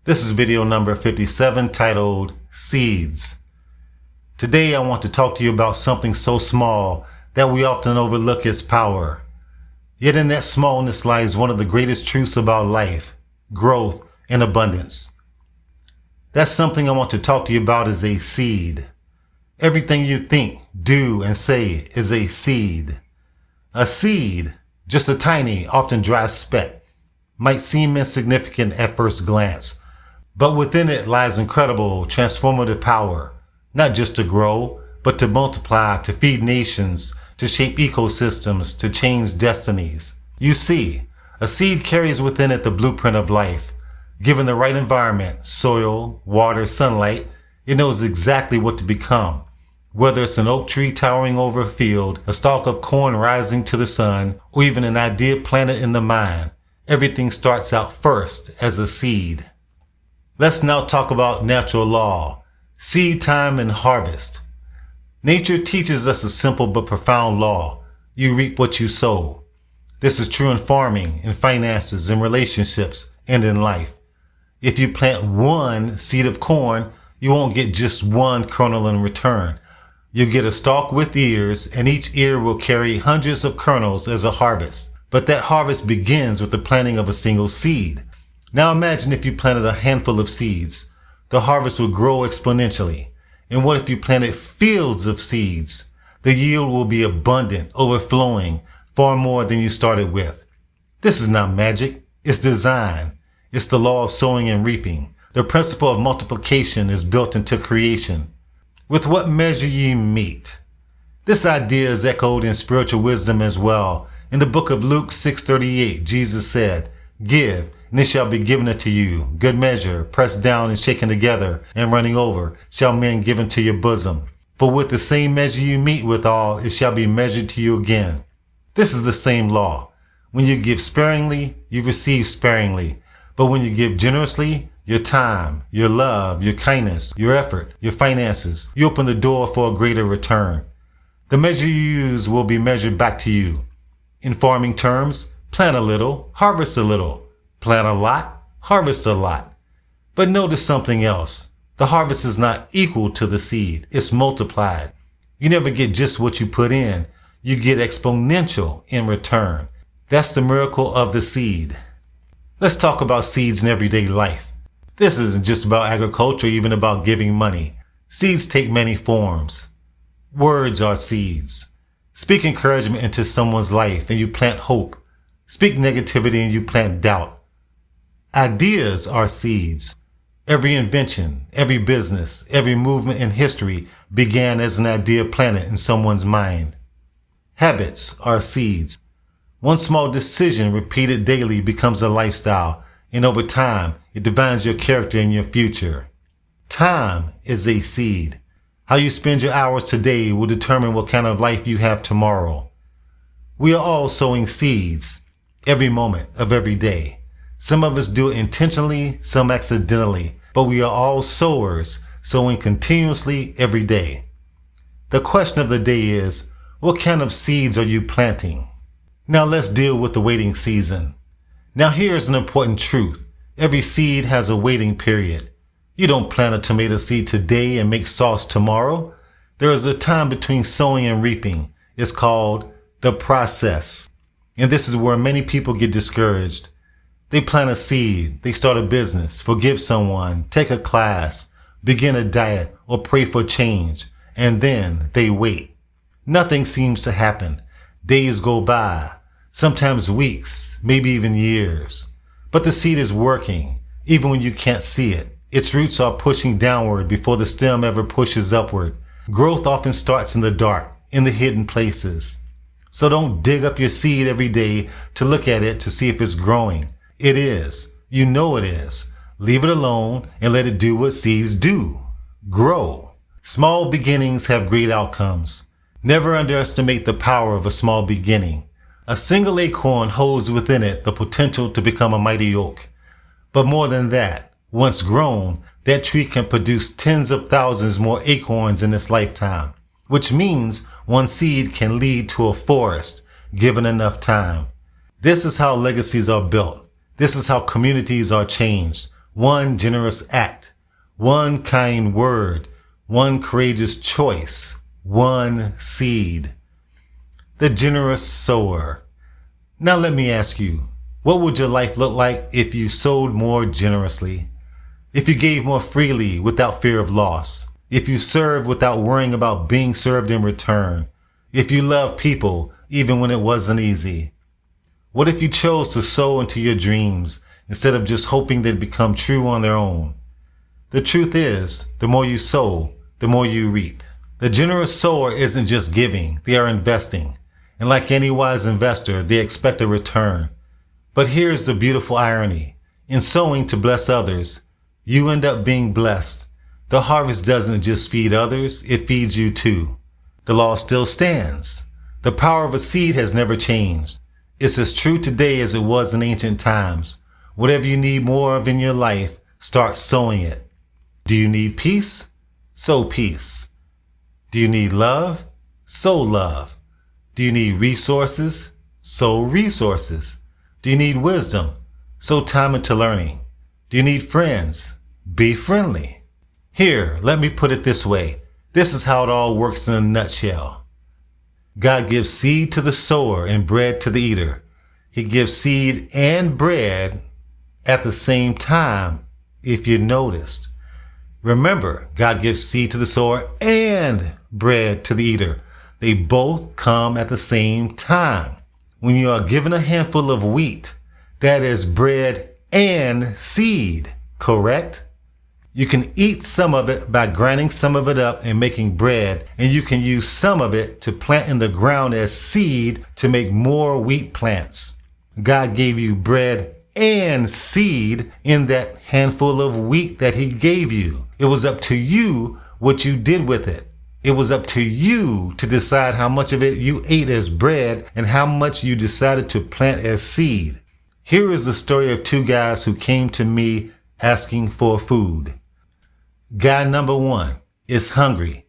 This is video number 57 titled Seeds. Today I want to talk to you about something so small that we often overlook its power. Yet in that smallness lies one of the greatest truths about life, growth, and abundance. That's something I want to talk to you about is a seed. Everything you think, do, and say is a seed. A seed, just a tiny, often dry speck, might seem insignificant at first glance, but within it lies incredible transformative power, not just to grow, but to multiply, to feed nations, to shape ecosystems, to change destinies. You see, a seed carries within it the blueprint of life. Given the right environment, soil, water, sunlight, it knows exactly what to become. Whether it's an oak tree towering over a field, a stalk of corn rising to the sun, or even an idea planted in the mind, everything starts out first as a seed. Let's now talk about natural law, seed time and harvest. Nature teaches us a simple but profound law. You reap what you sow. This is true in farming, in finances, in relationships, and in life. If you plant one seed of corn, you won't get just one kernel in return. You'll get a stalk with ears, and each ear will carry hundreds of kernels as a harvest. But that harvest begins with the planting of a single seed. Now imagine if you planted a handful of seeds. The harvest will grow exponentially. And what if you planted fields of seeds? The yield will be abundant, overflowing, far more than you started with. This is not magic. It's design. It's the law of sowing and reaping. The principle of multiplication is built into creation. With what measure ye meet. This idea is echoed in spiritual wisdom as well. In the book of Luke 6:38, Jesus said, "Give, and it shall be given unto you. Good measure, pressed down and shaken together, and running over, shall men give into your bosom. For with the same measure you meet withal, it shall be measured to you again." This is the same law. When you give sparingly, you receive sparingly. But when you give generously, your time, your love, your kindness, your effort, your finances, you open the door for a greater return. The measure you use will be measured back to you. In farming terms, plant a little, harvest a little. Plant a lot, harvest a lot. But notice something else. The harvest is not equal to the seed. It's multiplied. You never get just what you put in. You get exponential in return. That's the miracle of the seed. Let's talk about seeds in everyday life. This isn't just about agriculture, even about giving money. Seeds take many forms. Words are seeds. Speak encouragement into someone's life and you plant hope. Speak negativity and you plant doubt. Ideas are seeds. Every invention, every business, every movement in history began as an idea planted in someone's mind. Habits are seeds. One small decision repeated daily becomes a lifestyle, and over time, it defines your character and your future. Time is a seed. How you spend your hours today will determine what kind of life you have tomorrow. We are all sowing seeds every moment of every day. Some of us do it intentionally, some accidentally, but we are all sowers, sowing continuously every day. The question of the day is, what kind of seeds are you planting? Now let's deal with the waiting season. Now here's an important truth. Every seed has a waiting period. You don't plant a tomato seed today and make sauce tomorrow. There is a time between sowing and reaping. It's called the process. And this is where many people get discouraged. They plant a seed, they start a business, forgive someone, take a class, begin a diet, or pray for change, and then they wait. Nothing seems to happen. Days go by, sometimes weeks, maybe even years. But the seed is working, even when you can't see it. Its roots are pushing downward before the stem ever pushes upward. Growth often starts in the dark, in the hidden places. So don't dig up your seed every day to look at it to see if it's growing. It is. You know it is. Leave it alone and let it do what seeds do. Grow. Small beginnings have great outcomes. Never underestimate the power of a small beginning. A single acorn holds within it the potential to become a mighty oak. But more than that, once grown, that tree can produce tens of thousands more acorns in its lifetime, which means one seed can lead to a forest, given enough time. This is how legacies are built. This is how communities are changed. one generous act, one kind word, one courageous choice, one seed. The generous sower. Now let me ask you, what would your life look like if you sowed more generously? If you gave more freely without fear of loss? If you served without worrying about being served in return? If you loved people even when it wasn't easy? What if you chose to sow into your dreams instead of just hoping they'd become true on their own? The truth is, the more you sow, the more you reap. The generous sower isn't just giving, they are investing. And like any wise investor, they expect a return. But here's the beautiful irony. In sowing to bless others, you end up being blessed. The harvest doesn't just feed others, it feeds you too. The law still stands. The power of a seed has never changed. It's as true today as it was in ancient times. Whatever you need more of in your life, start sowing it. Do you need peace? Sow peace. Do you need love? Sow love. Do you need resources? Sow resources. Do you need wisdom? Sow time into learning. Do you need friends? Be friendly. Here, let me put it this way. This is how it all works in a nutshell. God gives seed to the sower and bread to the eater. He gives seed and bread at the same time, if you noticed. Remember, God gives seed to the sower and bread to the eater. They both come at the same time. When you are given a handful of wheat, that is bread and seed, correct? You can eat some of it by grinding some of it up and making bread, and you can use some of it to plant in the ground as seed to make more wheat plants. God gave you bread and seed in that handful of wheat that he gave you. It was up to you what you did with it. It was up to you to decide how much of it you ate as bread and how much you decided to plant as seed. Here is the story of two guys who came to me asking for food. Guy number one is hungry,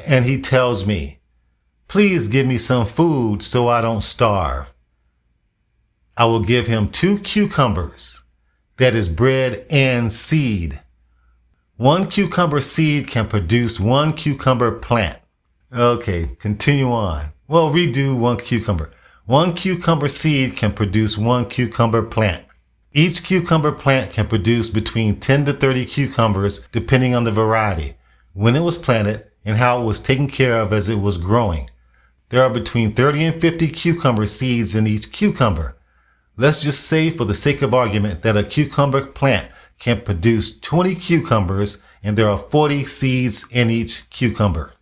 and he tells me, "Please give me some food so I don't starve." I will give him 2 cucumbers, that is bread and seed. 1 cucumber seed can produce 1 cucumber plant. Okay, continue on. Well, redo 1 cucumber. 1 cucumber seed can produce 1 cucumber plant. Each cucumber plant can produce between 10 to 30 cucumbers depending on the variety, when it was planted, and how it was taken care of as it was growing. There are between 30 and 50 cucumber seeds in each cucumber. Let's just say for the sake of argument that a cucumber plant can produce 20 cucumbers and there are 40 seeds in each cucumber.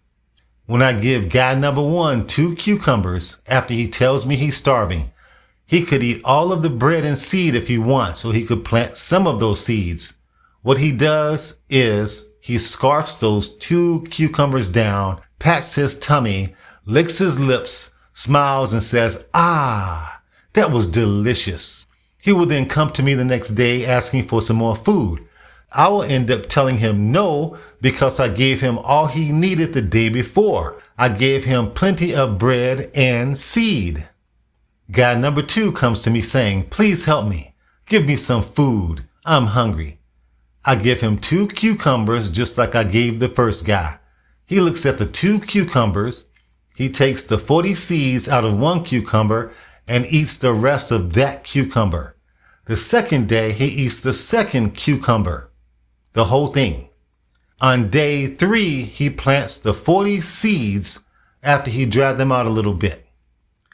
When I give guy number one 2 cucumbers after he tells me he's starving, he could eat all of the bread and seed if he wants, so he could plant some of those seeds. What he does is he scarfs those 2 cucumbers down, pats his tummy, licks his lips, smiles and says, "Ah, that was delicious." He will then come to me the next day asking for some more food. I will end up telling him no because I gave him all he needed the day before. I gave him plenty of bread and seed. Guy number 2 comes to me saying, "Please help me. Give me some food. I'm hungry." I give him 2 cucumbers just like I gave the first guy. He looks at the 2 cucumbers. He takes the 40 seeds out of 1 cucumber and eats the rest of that cucumber. The second day, he eats the second cucumber, the whole thing. On day 3, he plants the 40 seeds after he dried them out a little bit.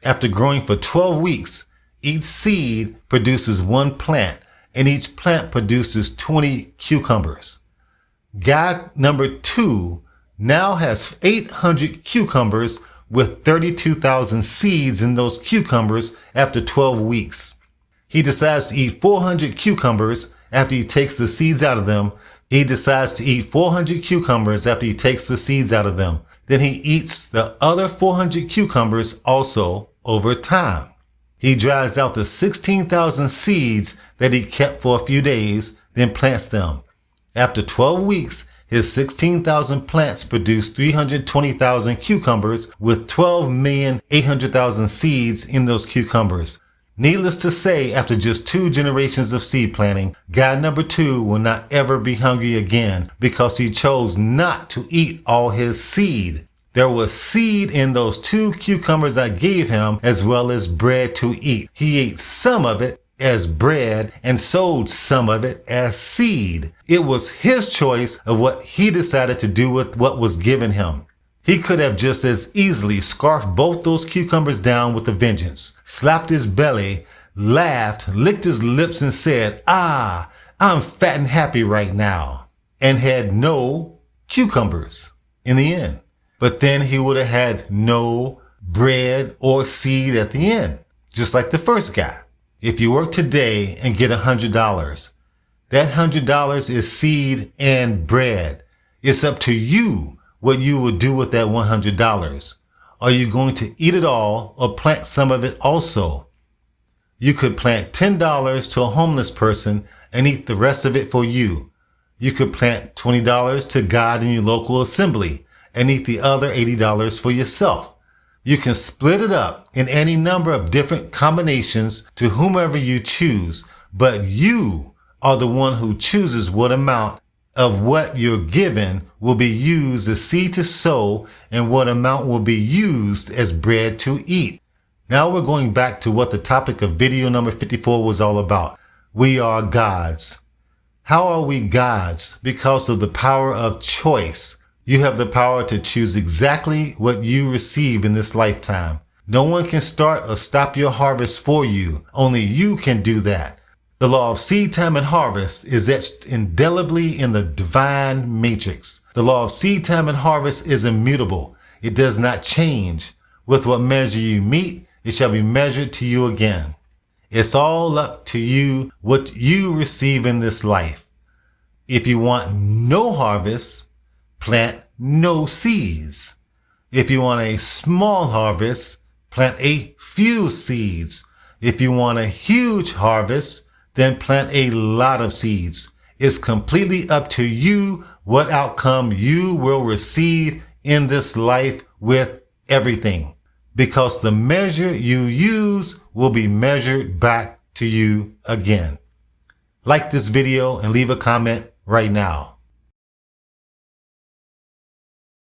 After growing for 12 weeks, each seed produces 1 plant, and each plant produces 20 cucumbers. Guy number 2 now has 800 cucumbers with 32,000 seeds in those cucumbers after 12 weeks. He decides to eat 400 cucumbers after he takes the seeds out of them. He decides to eat 400 cucumbers after he takes the seeds out of them. Then he eats the other 400 cucumbers also over time. He dries out the 16,000 seeds that he kept for a few days, then plants them. After 12 weeks, his 16,000 plants produce 320,000 cucumbers with 12,800,000 seeds in those cucumbers. Needless to say, after just 2 generations of seed planting, guy number 2 will not ever be hungry again because he chose not to eat all his seed. There was seed in those 2 cucumbers I gave him, as well as bread to eat. He ate some of it as bread and sowed some of it as seed. It was his choice of what he decided to do with what was given him. He could have just as easily scarfed both those cucumbers down with a vengeance, slapped his belly, laughed, licked his lips and said, "Ah, I'm fat and happy right now," and had no cucumbers in the end. But then he would have had no bread or seed at the end, just like the first guy. If you work today and get $100, that $100 is seed and bread. It's up to you what you will do with that $100. Are you going to eat it all or plant some of it also? You could plant $10 to a homeless person and eat the rest of it for you. You could plant $20 to God in your local assembly and eat the other $80 for yourself. You can split it up in any number of different combinations to whomever you choose, but you are the one who chooses what amount of what you're given will be used as seed to sow and what amount will be used as bread to eat. Now we're going back to what the topic of video number 54 was all about. We are gods. How are we gods? Because of the power of choice. You have the power to choose exactly what you receive in this lifetime. No one can start or stop your harvest for you. Only you can do that. The law of seed time and harvest is etched indelibly in the divine matrix. The law of seed time and harvest is immutable. It does not change. With what measure you meet, it shall be measured to you again. It's all up to you what you receive in this life. If you want no harvest, plant no seeds. If you want a small harvest, plant a few seeds. If you want a huge harvest, then plant a lot of seeds. It's completely up to you what outcome you will receive in this life with everything. Because the measure you use will be measured back to you again. Like this video and leave a comment right now.